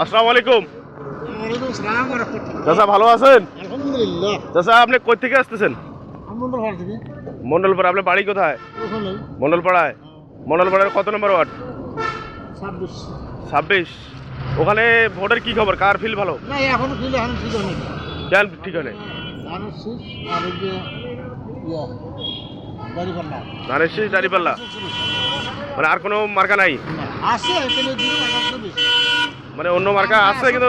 আসসালামু আলাইকুম। ওয়ালাইকুম আসসালাম ওয়া রাহমাতুল্লাহ। চাচা ভালো আছেন? আলহামদুলিল্লাহ। চাচা আপনি কই থেকে আসতেছেন? আমন্ডলপাড়া থেকে। মন্ডলপাড়া। আপনার বাড়ি কোথায়? ওখানেই। মন্ডলপাড়ায়। মন্ডলপাড়ার কত নম্বর ওয়ার্ড? 26। 26। ওখানে ভোটের কি খবর? কার ফিল ভালো? না এখনো ফিল এখন ঠিক হয়নি। কেন ঠিক হয়? ধানের শীষ আর ওই যে দাড়িপাল্লা। ধানের শীষ দাঁড়িপাল্লা, মানে আর কোনো মার্কা নাই? আছে এখানে দুটো মার্কা আছে বেশি। মানে অন্য মার্কা আছে কিন্তু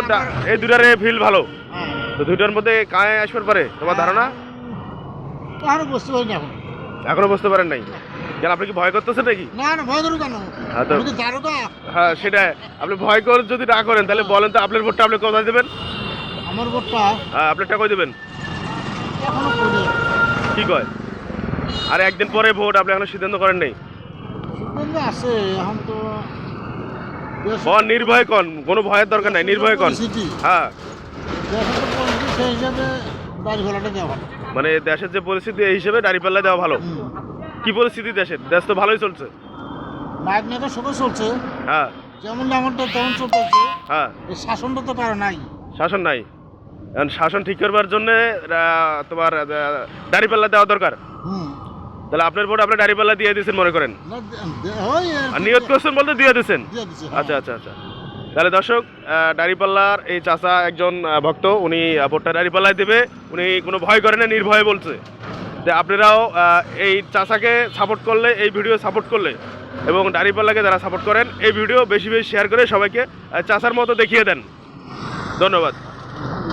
এই দুটারে ফিল ভালো। হ্যাঁ। তো দুইটার মধ্যে কায় আসবার পারে তোমার ধারণা? আরো বুঝতে পারি না এখন। এখনো বুঝতে পারেন নাই? কেন আপনি কি ভয় করতেছেন নাকি? না না ভয় করো কেন? হ্যাঁ তো আমি তো দারোগা। হ্যাঁ সেটাই। আপনি ভয় করে যদি না করেন তাহলে বলেন তো আপনার ভোটটা আপনি কোথায় দেবেন? আমার ভোটটা হ্যাঁ আপনারটা কই দেবেন? এখনো করি। কি কয়? আর একদিন পরে ভোট, আপনি এখনো সিদ্ধান্ত করেন নাই? সিদ্ধান্ত আছে এখন তো কন নির্ভয় কন, কোনো ভয়ের দরকার নাই, নির্ভয় কন। হ্যাঁ দেশের তো পরিস্থিতি সেই হিসাবে দাড়িপাল্লাটা দেওয়া ভালো। মানে দেশের যে পরিস্থিতি এই হিসেবে দাঁড়িপাল্লা দেওয়া ভালো। কি পরিস্থিতি দেশের? দেশ তো ভালোই চলছে। নায়ক নেতা সবাই চলছে, হ্যাঁ যেমন যেমনটা তেমন চলতেছে। হ্যাঁ এই শাসনটা তো কারো নাই। শাসন নাই। এখন শাসন ঠিক করবার জন্য তোমার দাঁড়িপাল্লা দেওয়া দরকার। হুম তাহলে আপনার ভোট আপনি দাঁড়িপাল্লা দিয়ে দিয়েছেন মনে করেন? না, হয় আর নিয়ত করছেন বলতে দিয়ে দিয়েছেন? দিয়ে দিছে। আচ্ছা আচ্ছা আচ্ছা। তাহলে দর্শক, দাঁড়িপাল্লার এই চাচা একজন ভক্ত, উনি ভোটটা দাঁড়িপাল্লায় দেবে, উনি কোনো ভয় করে না, নির্ভয়ে বলছে। যে আপনারাও এই চাচাকে সাপোর্ট করলে, এই ভিডিও সাপোর্ট করলে এবং দাঁড়িপাল্লাকে যারা সাপোর্ট করেন এই ভিডিও বেশি বেশি শেয়ার করে সবাইকে চাচার মতো দেখিয়ে দেন। ধন্যবাদ।